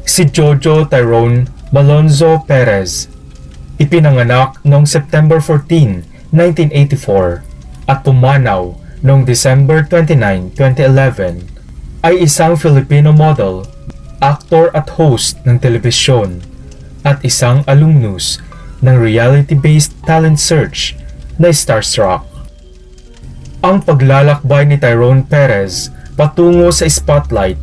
Si Jojo Tyrone Malonzo Perez, ipinanganak noong September 14, 1984 at pumanaw noong December 29, 2011, ay isang Filipino model, actor at host ng telebisyon at isang alumnus ng reality-based talent search na Starstruck. Ang paglalakbay ni Tyrone Perez patungo sa spotlight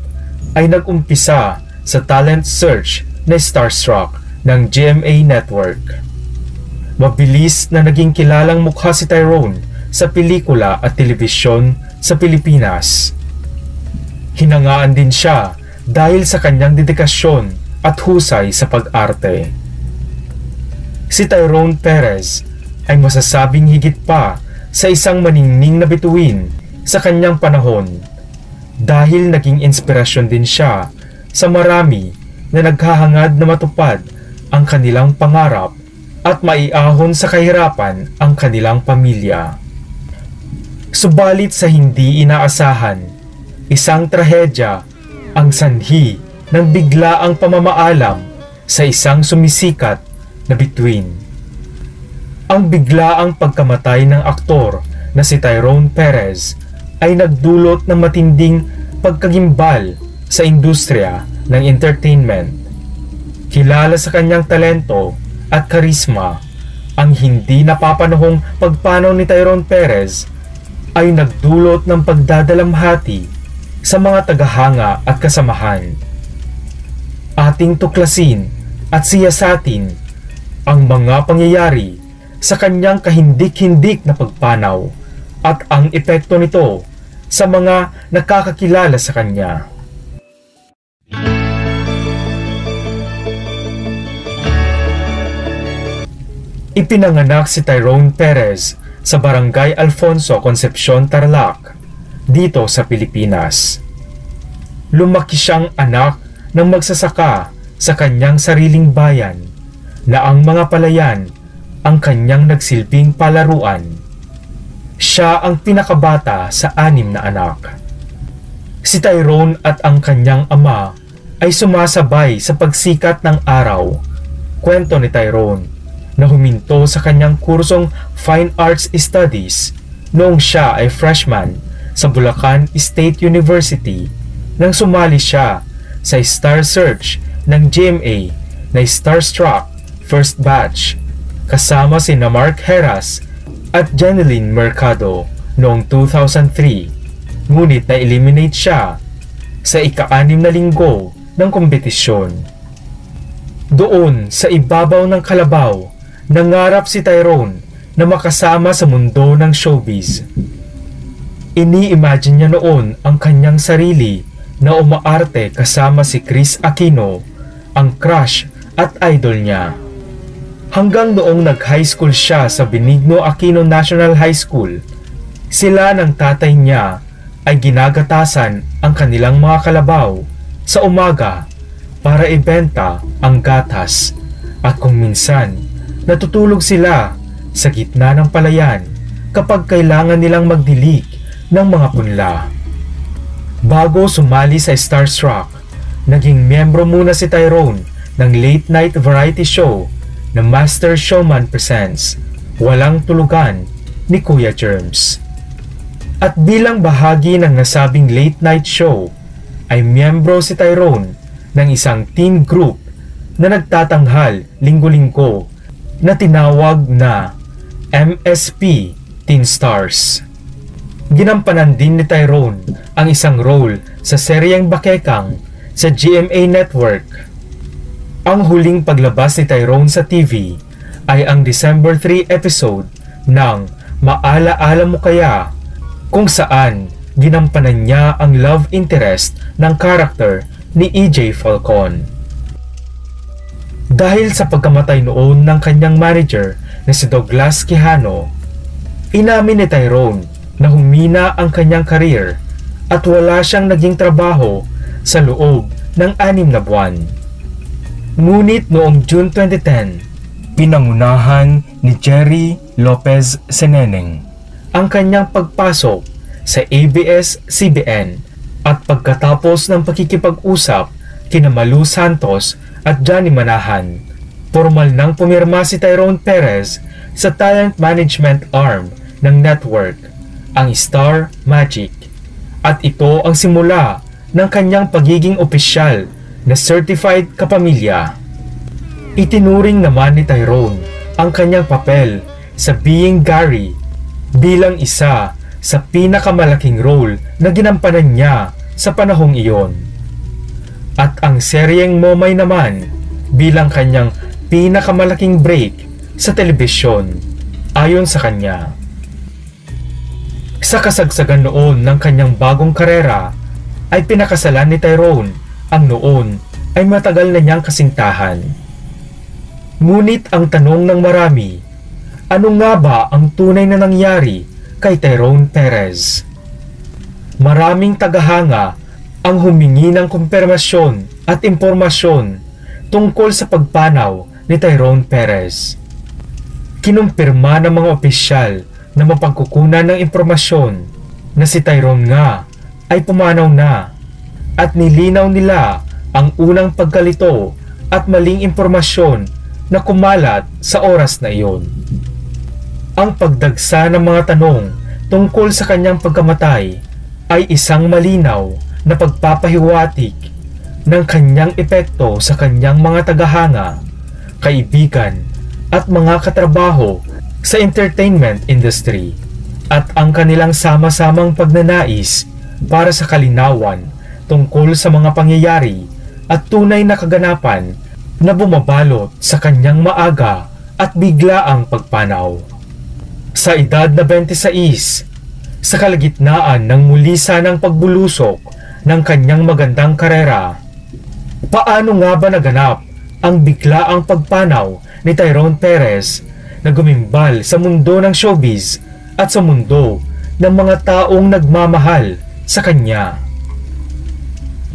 ay nag-umpisa sa talent search na Starstruck ng GMA Network. Mabilis na naging kilalang mukha si Tyrone sa pelikula at telebisyon sa Pilipinas. Hinangaan din siya dahil sa kanyang dedikasyon at husay sa pag-arte. Si Tyrone Perez ay masasabing higit pa sa isang maningning na bituin sa kanyang panahon dahil naging inspirasyon din siya sa marami na naghahangad na matupad ang kanilang pangarap at maiahon sa kahirapan ang kanilang pamilya. Subalit sa hindi inaasahan, isang trahedya ang sanhi ng biglaang pamamaalam sa isang sumisikat na bituin. Ang biglaang pagkamatay ng aktor na si Tyrone Perez ay nagdulot ng matinding pagkagimbal sa industriya ng entertainment. Kilala sa kanyang talento at karisma, ang hindi napapanahong pagpanaw ni Tyrone Perez ay nagdulot ng pagdadalamhati sa mga tagahanga at kasamahan. Ating tuklasin at siyasatin ang mga pangyayari sa kanyang kahindik-hindik na pagpanaw at ang epekto nito sa mga nakakakilala sa kanya. Ipinanganak si Tyrone Perez sa Barangay Alfonso, Concepcion, Tarlac, dito sa Pilipinas. Lumaki siyang anak ng magsasaka sa kanyang sariling bayan na ang mga palayan ang kanyang nagsilbing palaruan. Siya ang pinakabata sa 6 na anak. Si Tyrone at ang kanyang ama ay sumasabay sa pagsikat ng araw. Kwento ni Tyrone na huminto sa kanyang kursong Fine Arts Studies noong siya ay freshman sa Bulacan State University nang sumali siya sa Star Search ng GMA na Starstruck First Batch kasama sina Mark Heras at Jeneline Mercado noong 2003, ngunit na-eliminate siya sa ika-6 na linggo ng kompetisyon. Doon sa ibabaw ng kalabaw, nangarap si Tyrone na makasama sa mundo ng showbiz. Ini-imagine niya noon ang kanyang sarili na umaarte kasama si Kris Aquino, ang crush at idol niya. Hanggang noong nag-high school siya sa Benigno Aquino National High School, sila ng tatay niya ay ginagatasan ang kanilang mga kalabaw sa umaga para ibenta ang gatas at kung minsan natutulog sila sa gitna ng palayan kapag kailangan nilang magdilig ng mga punla. Bago sumali sa Starstruck, naging miyembro muna si Tyrone ng late night variety show na Master Showman Presents Walang Tulugan ni Kuya Germs. At bilang bahagi ng nasabing late night show, ay miyembro si Tyrone ng isang teen group na nagtatanghal linggo-linggo na tinawag na MSP Teen Stars. Ginampanan din ni Tyrone ang isang role sa seryeng Bakekang sa GMA Network. Ang huling paglabas ni Tyrone sa TV ay ang December 3 episode ng Maala-ala Mo Kaya, kung saan ginampanan niya ang love interest ng karakter ni EJ Falcon. Dahil sa pagkamatay noon ng kanyang manager na si Douglas Quijano, inamin ni Tyrone na humina ang kanyang career at wala siyang naging trabaho sa loob ng 6 na buwan. Ngunit noong June 2010, pinangunahan ni Jerry Lopez Seneneng ang kanyang pagpasok sa ABS-CBN at pagkatapos ng pakikipag-usap kina Malu Santos at Johnny Manahan. Formal nang pumirma si Tyrone Perez sa talent management arm ng network, ang Star Magic. At ito ang simula ng kanyang pagiging opisyal na certified kapamilya. Itinuring naman ni Tyrone ang kanyang papel sa Being Gary bilang isa sa pinakamalaking role na ginampanan niya sa panahong iyon. At ang seryeng Momay naman bilang kanyang pinakamalaking break sa telebisyon ayon sa kanya. Sa kasagsagan noon ng kanyang bagong karera ay pinakasalan ni Tyrone ang noon ay matagal na niyang kasintahan. Ngunit ang tanong ng marami, ano nga ba ang tunay na nangyari kay Tyrone Perez? Maraming tagahanga ang humingi ng kumpirmasyon at impormasyon tungkol sa pagpanaw ni Tyrone Perez. Kinumpirma ng mga opisyal na mapagkukunan ng impormasyon na si Tyrone nga ay pumanaw na at nilinaw nila ang unang pagkalito at maling impormasyon na kumalat sa oras na iyon. Ang pagdagsa ng mga tanong tungkol sa kanyang pagkamatay ay isang malinaw na pagpapahiwatig ng kanyang epekto sa kanyang mga tagahanga, kaibigan at mga katrabaho sa entertainment industry at ang kanilang sama-samang pagnanais para sa kalinawan tungkol sa mga pangyayari at tunay na kaganapan na bumabalot sa kanyang maaga at biglaang pagpanaw. Sa edad na 26, sa kalagitnaan ng muli sanang pagbulusok ng kanyang magandang karera, paano nga ba naganap ang biglaang pagpanaw ni Tyrone Perez na gumimbal sa mundo ng showbiz at sa mundo ng mga taong nagmamahal sa kanya?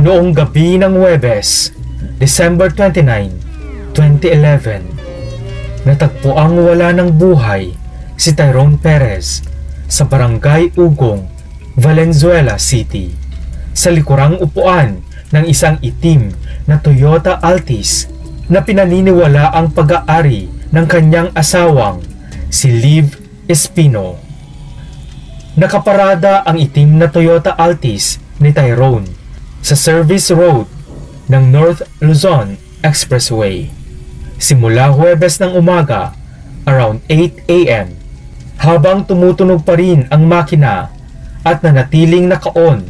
Noong gabi ng Huwebes, December 29, 2011, natagpuang wala ng buhay si Tyrone Perez sa Barangay Ugong, Valenzuela City, sa likurang upuan ng isang itim na Toyota Altis na pinaniniwala ang pag-aari ng kanyang asawang si Liv Espino. Nakaparada ang itim na Toyota Altis ni Tyrone sa service road ng North Luzon Expressway simula Huwebes ng umaga around 8 a.m. habang tumutunog pa rin ang makina at nanatiling naka-on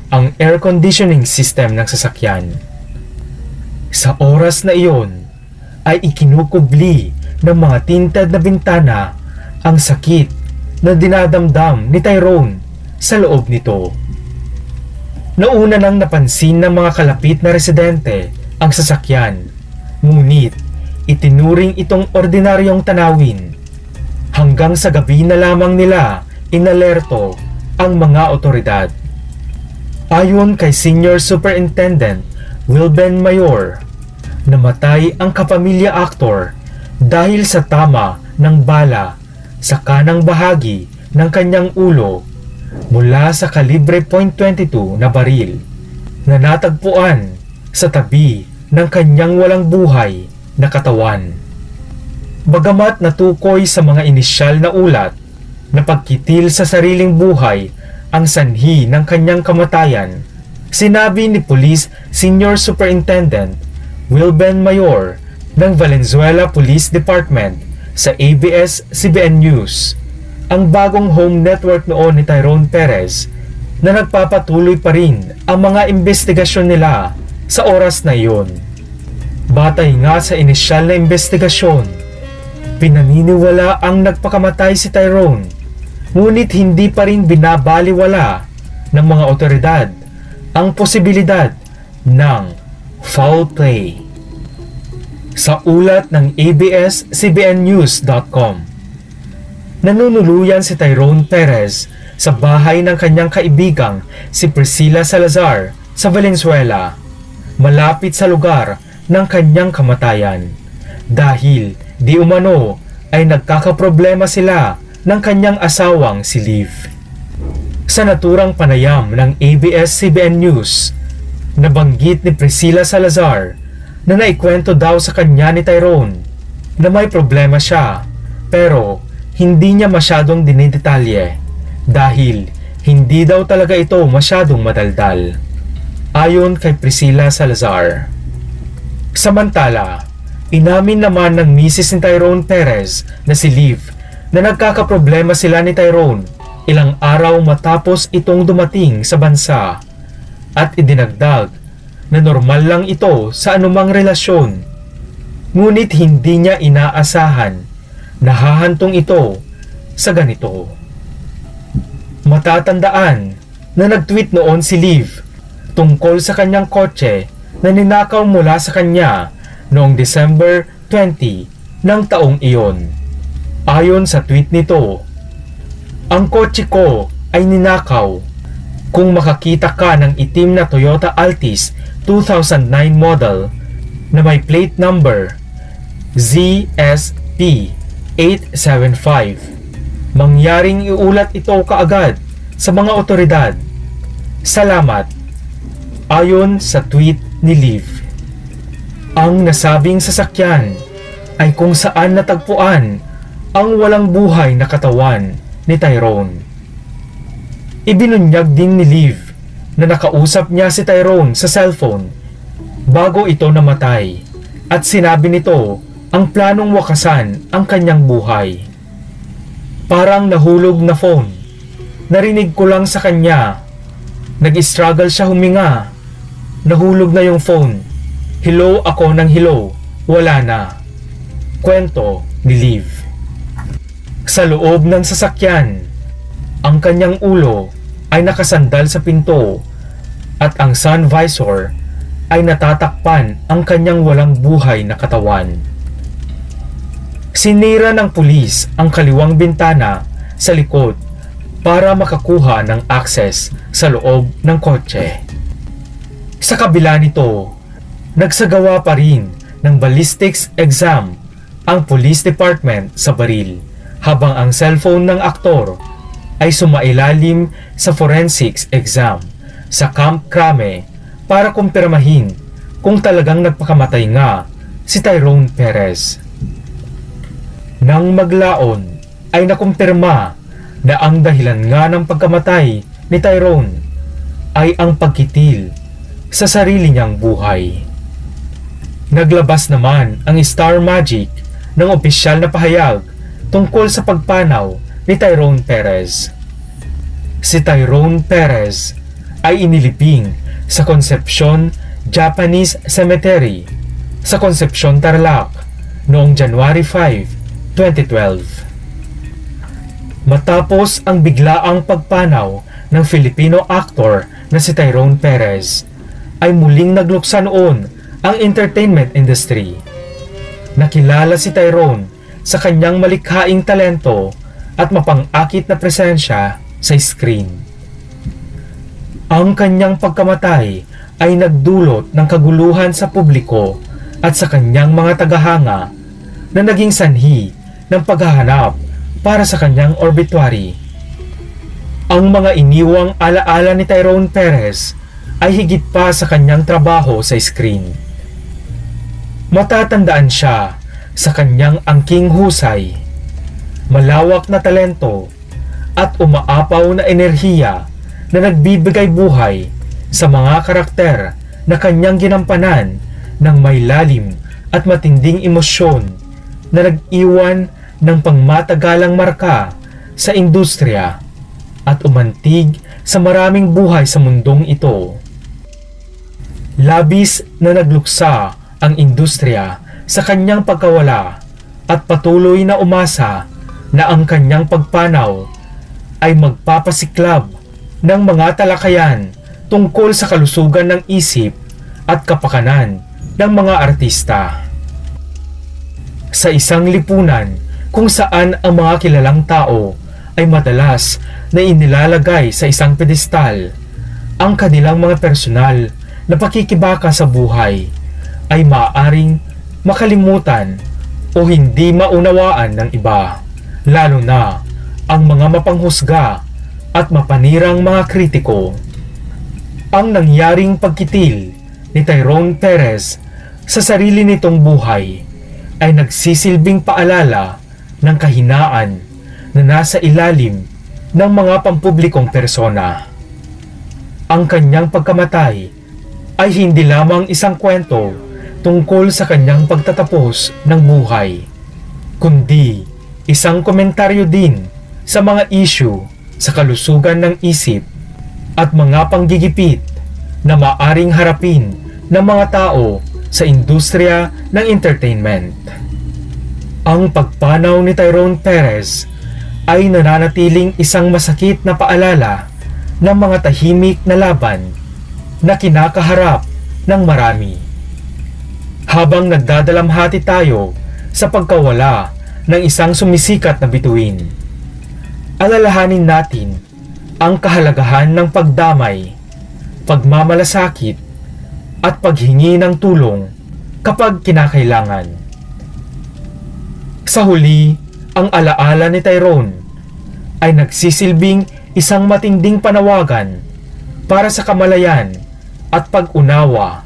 ang air conditioning system ng sasakyan. Sa oras na iyon ay ikinukubli ng mga tinted na bintana ang sakit na dinadamdam ni Tyrone sa loob nito. Nauna nang napansin ng mga kalapit na residente ang sasakyan, ngunit itinuring itong ordinaryong tanawin. Hanggang sa gabi na lamang nila inalerto ang mga otoridad. Ayon kay Senior Superintendent Wilben Mayor, namatay ang kapamilya aktor dahil sa tama ng bala sa kanang bahagi ng kanyang ulo mula sa kalibre .22 na baril na natagpuan sa tabi ng kanyang walang buhay na katawan. Bagamat natukoy sa mga inisyal na ulat na pagkitil sa sariling buhay ang sanhi ng kanyang kamatayan, sinabi ni Police Senior Superintendent Wilben Mayor ng Valenzuela Police Department sa ABS-CBN News, ang bagong home network noon ni Tyrone Perez, na nagpapatuloy pa rin ang mga investigasyon nila sa oras na iyon. Batay nga sa inisyal na investigasyon, pinaniniwala ang nagpakamatay si Tyrone, ngunit hindi pa rin binabaliwala ng mga otoridad ang posibilidad ng foul play. Sa ulat ng ABS-CBNnews.com, nanunuluyan si Tyrone Perez sa bahay ng kanyang kaibigang si Priscilla Salazar sa Valenzuela, malapit sa lugar ng kanyang kamatayan, dahil di umano ay nagkakaproblema sila ng kanyang asawang si Liv. Sa naturang panayam ng ABS-CBN News, Nabanggit ni Priscilla Salazar na naikwento daw sa kanya ni Tyrone na may problema siya pero hindi niya masyadong dinidetalye dahil hindi daw talaga ito masyadong madaldal. Ayon kay Priscilla Salazar. Samantala, inamin naman ng misis ni Tyrone Perez na si Liv na nagkakaproblema sila ni Tyrone ilang araw matapos itong dumating sa bansa at idinagdag na normal lang ito sa anumang relasyon. Ngunit hindi niya inaasahan na hahantong ito sa ganito. Matatandaan na nag-tweet noon si Liv tungkol sa kanyang kotse na ninakaw mula sa kanya noong December 20 ng taong iyon. Ayon sa tweet nito, "Ang kotse ko ay ninakaw. Kung makakita ka ng itim na Toyota Altis 2009 model na may plate number ZSP 875, mangyaring iulat ito kaagad sa mga otoridad. Salamat." Ayon sa tweet ni Liv. Ang nasabing sasakyan ay kung saan natagpuan ang walang buhay na katawan ni Tyrone. Ibinunyag din ni Liv na nakausap niya si Tyrone sa cellphone bago ito namatay at sinabi nito ang planong wakasan ang kanyang buhay. Parang nahulog na phone. Narinig ko lang sa kanya. Nag-struggle siya huminga. Nahulog na yung phone. Hello ako ng hello. Wala na. Kwento ni Liv. Sa loob ng sasakyan, ang kanyang ulo ay nakasandal sa pinto at ang sun visor ay natatakpan ang kanyang walang buhay na katawan. Sinira ng pulis ang kaliwang bintana sa likod para makakuha ng access sa loob ng kotse. Sa kabila nito, nagsagawa pa rin ng ballistics exam ang police department sa baril habang ang cellphone ng aktor ay sumailalim sa forensics exam sa Camp Crame para kumpirmahin kung talagang nagpakamatay nga si Tyrone Perez. Nang maglaon ay nakumpirma na ang dahilan nga ng pagkamatay ni Tyrone ay ang pagkitil sa sarili niyang buhay. Naglabas naman ang Star Magic ng opisyal na pahayag tungkol sa pagpanaw ni Tyrone Perez. Si Tyrone Perez ay inilibing sa Concepcion Japanese Cemetery sa Concepcion, Tarlac noong January 5, 2012. Matapos ang biglaang pagpanaw ng Filipino actor na si Tyrone Perez, ay muling nagluksa noon ang entertainment industry. Nakilala si Tyrone sa kanyang malikhaing talento at mapang-akit na presensya sa screen. Ang kanyang pagkamatay ay nagdulot ng kaguluhan sa publiko at sa kanyang mga tagahanga na naging sanhi ng paghahanap para sa kanyang obituary. Ang mga iniwang alaala ni Tyrone Perez ay higit pa sa kanyang trabaho sa screen. Matatandaan siya sa kanyang angking husay, malawak na talento at umaapaw na enerhiya na nagbibigay buhay sa mga karakter na kanyang ginampanan ng may lalim at matinding emosyon na nag-iwan ng pangmatagalang marka sa industriya at umantig sa maraming buhay sa mundong ito. Labis na nagluksa ang industriya sa kanyang pagkawala at patuloy na umasa na ang kanyang pagpanaw ay magpapasiklab ng mga talakayan tungkol sa kalusugan ng isip at kapakanan ng mga artista. Sa isang lipunan kung saan ang mga kilalang tao ay madalas na inilalagay sa isang pedestal, ang kanilang mga personal na pakikibaka sa buhay ay maaaring makalimutan o hindi maunawaan ng iba, lalo na ang mga mapanghusga at mapanirang mga kritiko. Ang nangyaring pagkitil ni Tyrone Perez sa sarili nitong buhay ay nagsisilbing paalala ng kahinaan na nasa ilalim ng mga pampublikong persona. Ang kanyang pagkamatay ay hindi lamang isang kwento tungkol sa kanyang pagtatapos ng buhay, kundi isang komentaryo din sa mga issue sa kalusugan ng isip at mga panggigipit na maaring harapin ng mga tao sa industriya ng entertainment. Ang pagpanaw ni Tyrone Perez ay nananatiling isang masakit na paalala ng mga tahimik na laban na kinakaharap ng marami. Habang nagdadalamhati tayo sa pagkawala ng isang sumisikat na bituin, alalahanin natin ang kahalagahan ng pagdamay, pagmamalasakit, at paghingi ng tulong kapag kinakailangan. Sa huli, ang alaala ni Tyrone ay nagsisilbing isang matinding panawagan para sa kamalayan at pag-unawa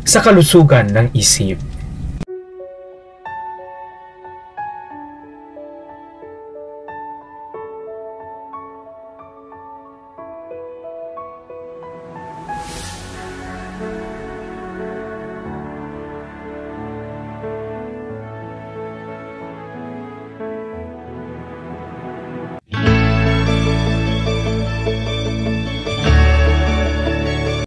sa kalusugan ng isip.